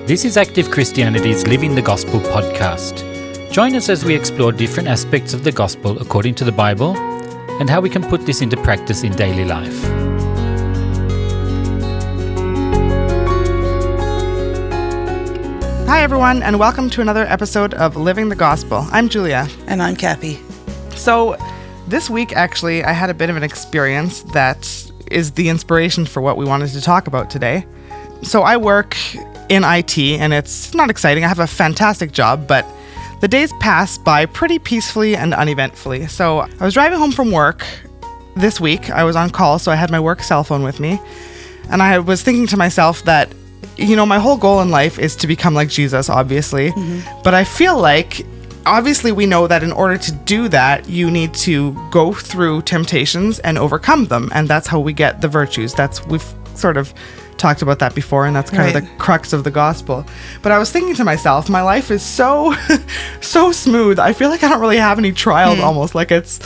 This is Active Christianity's Living the Gospel podcast. Join us as we explore different aspects of the gospel according to the Bible and how we can put this into practice in daily life. Hi everyone, and welcome to another episode of Living the Gospel. I'm Julia. And I'm Kathy. So this week, actually, I had a bit of an experience that is the inspiration for what we wanted to talk about today. So I work in IT, and it's not exciting. I have a fantastic job, but the days pass by pretty peacefully and uneventfully. So I was driving home from work this week. I was on call, so I had my work cell phone with me. And I was thinking to myself that, you know, my whole goal in life is to become like Jesus, obviously. Mm-hmm. But I feel like, obviously, we know that in order to do that, you need to go through temptations and overcome them. And that's how we get the virtues. We've sort of talked about that before, and that's kind of the crux of the gospel. But I was thinking to myself, my life is so smooth. I feel like I don't really have any trials almost. Like it's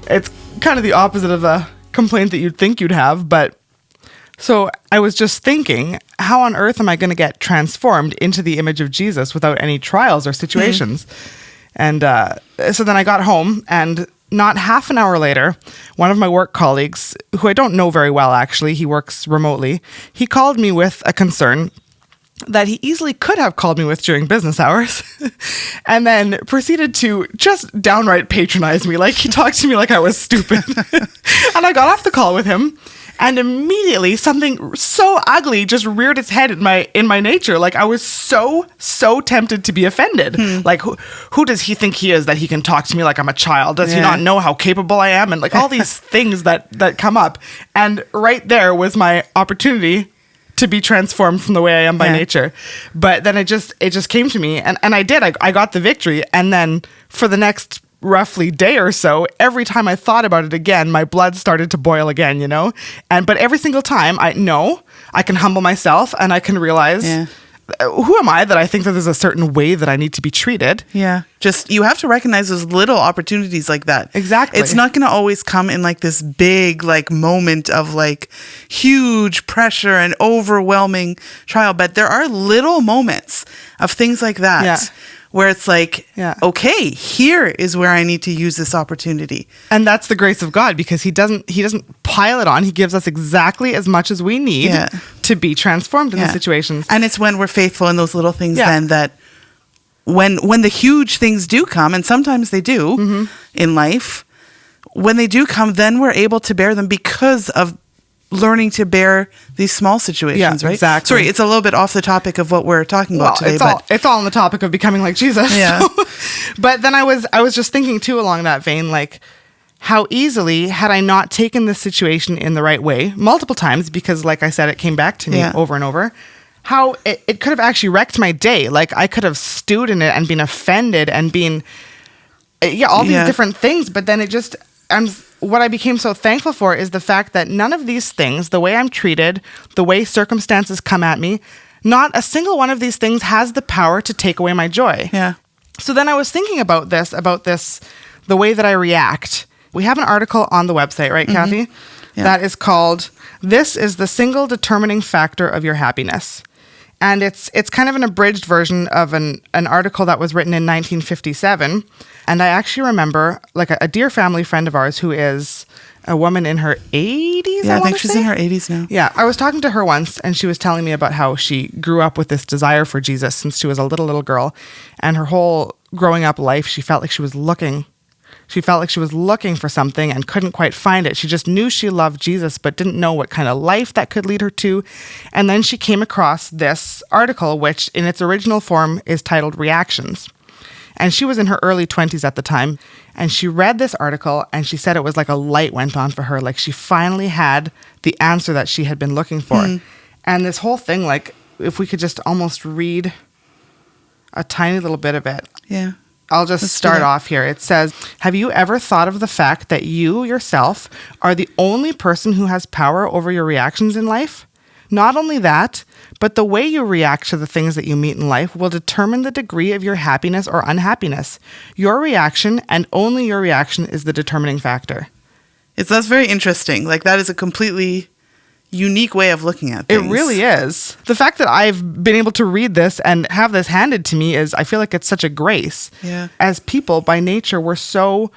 kind of the opposite of a complaint that you'd think you'd have. But so I was just thinking, how on earth am I going to get transformed into the image of Jesus without any trials or situations? And so then I got home, and not half an hour later, one of my work colleagues, who I don't know very well actually, he works remotely, he called me with a concern that he easily could have called me with during business hours, and then proceeded to just downright patronize me. Like, he talked to me like I was stupid. And I got off the call with him, and immediately something so ugly just reared its head in my nature. Like, I was so tempted to be offended. Like, who does he think he is that he can talk to me like I'm a child? Does he not know how capable I am? And like all these things that come up. And right there was my opportunity to be transformed from the way I am by nature. But then it just came to me, and I did. I got the victory. And then for the next roughly day or so, every time I thought about it again, my blood started to boil again, you know? But every single time I can humble myself, and I can realize, who am I that I think that there's a certain way that I need to be treated? Yeah. Just, you have to recognize those little opportunities like that. Exactly. It's not going to always come in like this big like moment of like huge pressure and overwhelming trial, but there are little moments of things like that. Yeah. Where it's like, okay, here is where I need to use this opportunity. And that's the grace of God, because he doesn't pile it on. He gives us exactly as much as we need to be transformed in the situations. And it's when we're faithful in those little things then that when the huge things do come, and sometimes they do in life, when they do come, then we're able to bear them because of learning to bear these small situations, right? Exactly. Sorry, it's a little bit off the topic of what we're talking about today. It's all on the topic of becoming like Jesus. Yeah. So. But then I was just thinking too along that vein, like how easily had I not taken this situation in the right way multiple times, because like I said, it came back to me over and over, how it could have actually wrecked my day. Like I could have stewed in it and been offended and been, all these different things. But then what I became so thankful for is the fact that none of these things, the way I'm treated, the way circumstances come at me, not a single one of these things has the power to take away my joy. Yeah. So then I was thinking about this, the way that I react. We have an article on the website, right, Kathy? Yeah. That is called, "This is the Single Determining Factor of Your Happiness." And it's kind of an abridged version of an article that was written in 1957. And I actually remember, like, a dear family friend of ours who is a woman in her 80s, I think she's in her 80s now. Yeah, I was talking to her once, and she was telling me about how she grew up with this desire for Jesus since she was a little girl. And her whole growing up life, she felt like she was looking for something and couldn't quite find it. She just knew she loved Jesus, but didn't know what kind of life that could lead her to. And then she came across this article, which in its original form is titled Reactions. And she was in her early 20s at the time. And she read this article, and she said it was like a light went on for her. Like she finally had the answer that she had been looking for. And this whole thing, like, if we could just almost read a tiny little bit of it. Yeah. I'll just start off here. It says, "Have you ever thought of the fact that you yourself are the only person who has power over your reactions in life? Not only that, but the way you react to the things that you meet in life will determine the degree of your happiness or unhappiness. Your reaction, and only your reaction, is the determining factor." That's very interesting. Like, that is a completely unique way of looking at It things. really is. The fact that I've been able to read this and have this handed to me I feel like it's such a grace. Yeah. As people, by nature, we're so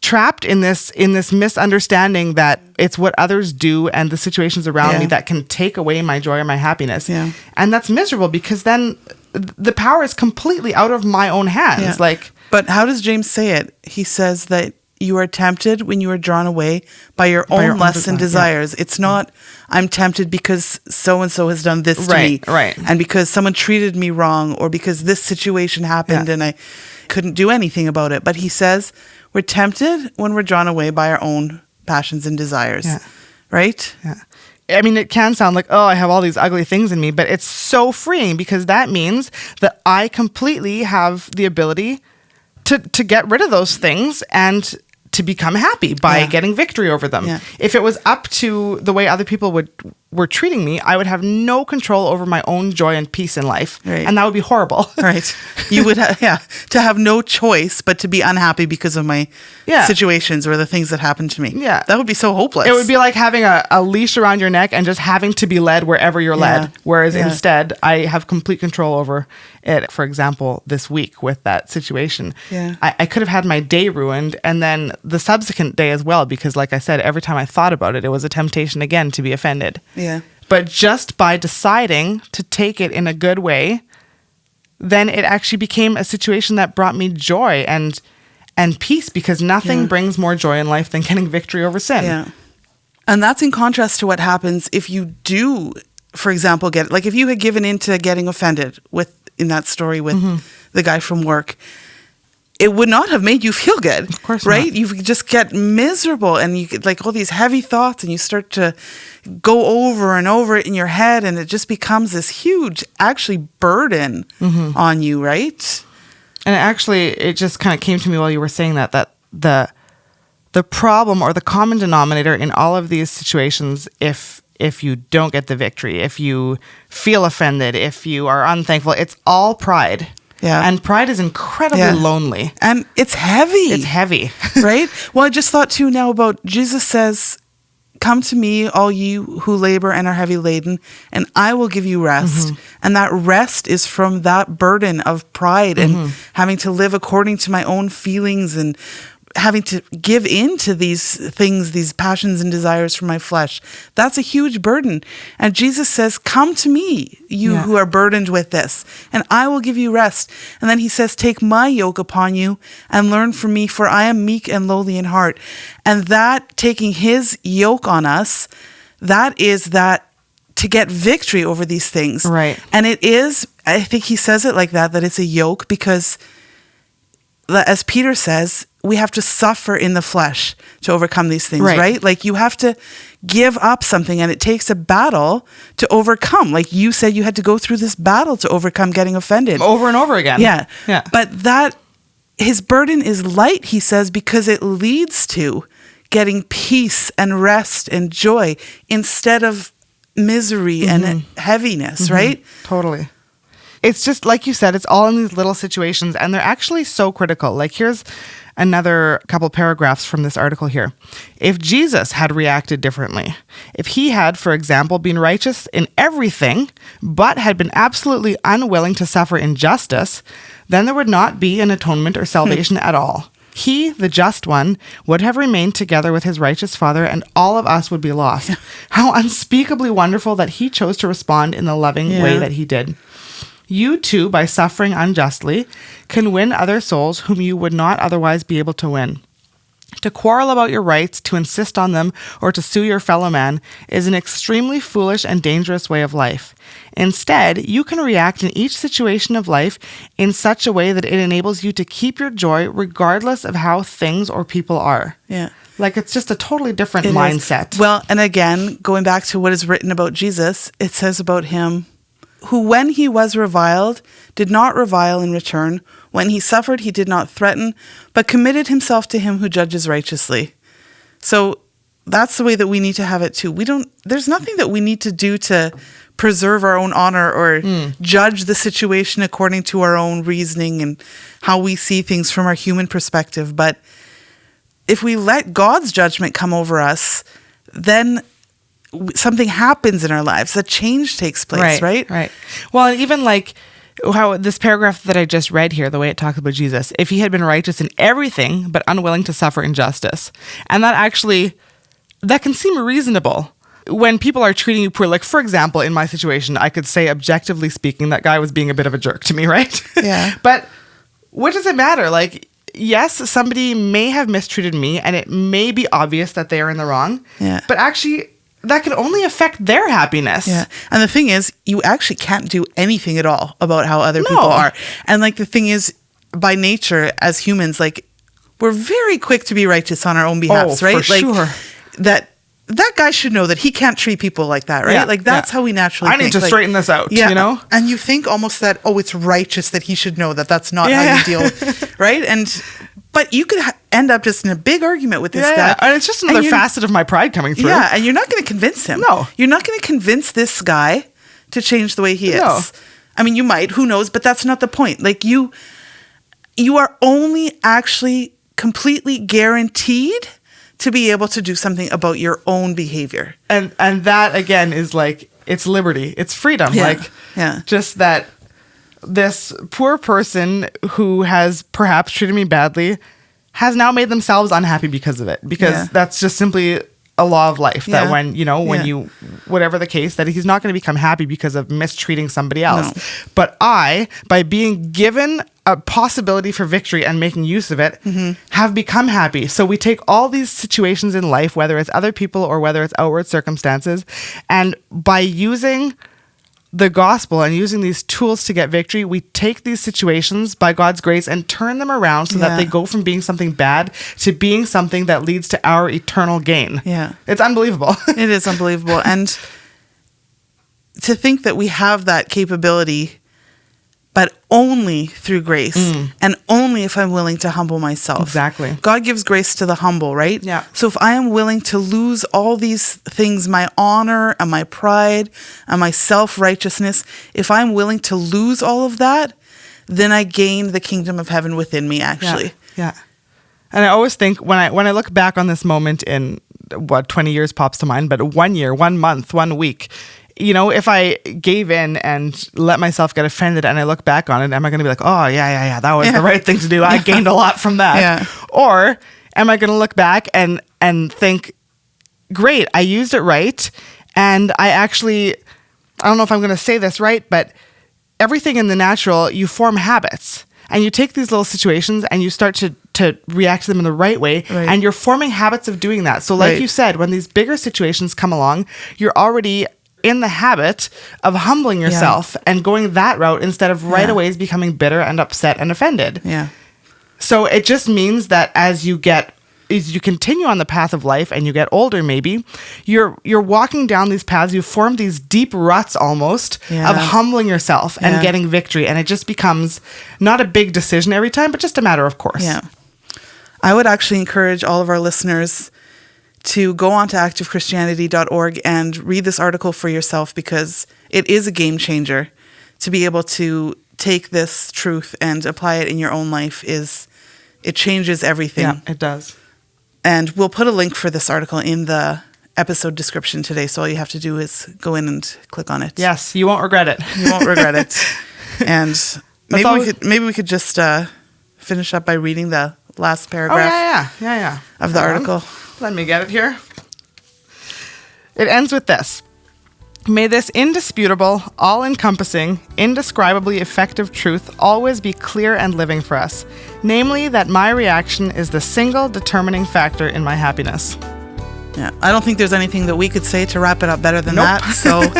trapped in this misunderstanding that it's what others do and the situations around me that can take away my joy or my happiness. Yeah. And that's miserable because then the power is completely out of my own hands. Yeah. Like, But how does James say it? He says that you are tempted when you are drawn away by your own lusts and desires. It's not, I'm tempted because so-and-so has done this to me. Right. And because someone treated me wrong, or because this situation happened and I couldn't do anything about it. But he says we're tempted when we're drawn away by our own passions and desires. Yeah. Right? Yeah. I mean, it can sound like, oh, I have all these ugly things in me, but it's so freeing because that means that I completely have the ability to get rid of those things and to become happy by getting victory over them. Yeah. If it was up to the way other people were treating me, I would have no control over my own joy and peace in life. Right. And that would be horrible. Right. You would to have no choice but to be unhappy because of my situations or the things that happened to me. Yeah. That would be so hopeless. It would be like having a leash around your neck and just having to be led wherever you're led. Whereas instead, I have complete control over it. For example, this week with that situation, I could have had my day ruined and then the subsequent day as well, because like I said, every time I thought about it, it was a temptation again to be offended. Yeah. But just by deciding to take it in a good way, then it actually became a situation that brought me joy and peace, because nothing brings more joy in life than getting victory over sin. Yeah. And that's in contrast to what happens if you do, for example, if you had given in to getting offended in that story with the guy from work, it would not have made you feel good. Of course right? not. You just get miserable and you get like all these heavy thoughts and you start to go over and over it in your head and it just becomes this huge, actually, burden on you, right? And actually, it just kind of came to me while you were saying that the problem or the common denominator in all of these situations, if you don't get the victory, if you feel offended, if you are unthankful, it's all pride. Yeah. And pride is incredibly lonely. And it's heavy. It's heavy. Right? Well, I just thought too now about Jesus says, come to me, all you who labor and are heavy laden, and I will give you rest. And that rest is from that burden of pride and having to live according to my own feelings and having to give in to these things, these passions and desires from my flesh. That's a huge burden. And Jesus says, come to me, you who are burdened with this, and I will give you rest. And then he says, take my yoke upon you and learn from me, for I am meek and lowly in heart. And that taking his yoke on us, that is that to get victory over these things. Right. And it is, I think he says it like that it's a yoke because, as Peter says, we have to suffer in the flesh to overcome these things, right? Like you have to give up something and it takes a battle to overcome. Like you said, you had to go through this battle to overcome getting offended. Over and over again. Yeah. Yeah. But his burden is light, he says, because it leads to getting peace and rest and joy instead of misery and heaviness, right? Totally. It's just like you said, it's all in these little situations and they're actually so critical. Like here's another couple paragraphs from this article here. If Jesus had reacted differently, if he had, for example, been righteous in everything, but had been absolutely unwilling to suffer injustice, then there would not be an atonement or salvation at all. He, the just one, would have remained together with his righteous Father, and all of us would be lost. How unspeakably wonderful that he chose to respond in the loving way that he did. You too, by suffering unjustly, can win other souls whom you would not otherwise be able to win. To quarrel about your rights, to insist on them, or to sue your fellow man is an extremely foolish and dangerous way of life. Instead, you can react in each situation of life in such a way that it enables you to keep your joy regardless of how things or people are. Yeah. Like it's just a totally different It is. mindset. Well, and again, going back to what is written about Jesus, it says about him, who when he was reviled, did not revile in return. When he suffered, he did not threaten, but committed himself to him who judges righteously. So that's the way that we need to have it too. There's nothing that we need to do to preserve our own honor or judge the situation according to our own reasoning and how we see things from our human perspective. But if we let God's judgment come over us, then something happens in our lives, a change takes place, right? Right. Well, and even like how this paragraph that I just read here, the way it talks about Jesus, if he had been righteous in everything but unwilling to suffer injustice. And that can seem reasonable when people are treating you poor. Like, for example, in my situation, I could say, objectively speaking, that guy was being a bit of a jerk to me, right? Yeah. But what does it matter? Like, yes, somebody may have mistreated me and it may be obvious that they are in the wrong. Yeah. But actually, that can only affect their happiness. Yeah. And the thing is, you actually can't do anything at all about how other people are. And like, the thing is, by nature, as humans, like, we're very quick to be righteous on our own behalf, right? For like, sure. That guy should know that he can't treat people like that, right? Yeah, like, that's how we naturally think. I need to straighten this out, yeah, you know? And you think almost that, it's righteous that he should know that that's not how you deal with, right? But you could end up just in a big argument with this guy. Yeah. And it's just another facet of my pride coming through. Yeah, and you're not going to convince him. No. You're not going to convince this guy to change the way he is. No. I mean, you might, who knows, but that's not the point. Like, you are only actually completely guaranteed to be able to do something about your own behavior. And that, again, is like, it's liberty. It's freedom. Yeah. Like, just that this poor person who has perhaps treated me badly has now made themselves unhappy because of it. Because that's just simply a law of life. That when you, whatever the case, that he's not going to become happy because of mistreating somebody else. No. But by being given a possibility for victory and making use of it, have become happy. So we take all these situations in life, whether it's other people or whether it's outward circumstances, and by using the gospel and using these tools to get victory, we take these situations by God's grace and turn them around so that they go from being something bad to being something that leads to our eternal gain. Yeah. It's unbelievable. It is unbelievable. And to think that we have that capability, but only through grace and only if I'm willing to humble myself. Exactly. God gives grace to the humble, right? Yeah. So if I am willing to lose all these things, my honor and my pride and my self-righteousness, if I'm willing to lose all of that, then I gain the kingdom of heaven within me, actually. Yeah. And I always think when I look back on this moment in 20 years pops to mind, but 1 year, 1 month, 1 week, if I gave in and let myself get offended and I look back on it, am I going to be like, oh, yeah, that was the right thing to do. I gained a lot from that. Yeah. Or am I going to look back and think, great, I used it right. And I don't know if I'm going to say this right, but everything in the natural, you form habits. And you take these little situations and you start to react to them in the right way. Right. And you're forming habits of doing that. So like you said, when these bigger situations come along, you're already in the habit of humbling yourself and going that route instead of right away becoming bitter and upset and offended. Yeah. So it just means that as you continue on the path of life and you get older, maybe you're walking down these paths, you form these deep ruts almost of humbling yourself and getting victory. And it just becomes not a big decision every time, but just a matter of course. Yeah. I would actually encourage all of our listeners to go on to activechristianity.org and read this article for yourself, because it is a game changer. To be able to take this truth and apply it in your own life it changes everything. Yeah, it does. And we'll put a link for this article in the episode description today. So all you have to do is go in and click on it. Yes, you won't regret it. You won't regret it. And maybe we could just finish up by reading the last paragraph of the article. Let me get it here. It ends with this. May this indisputable, all-encompassing, indescribably effective truth always be clear and living for us, namely that my reaction is the single determining factor in my happiness. Yeah, I don't think there's anything that we could say to wrap it up better than that, so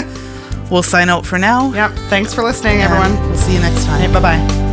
we'll sign out for now. Yep, thanks for listening, everyone. We'll see you next time. Hey, bye-bye.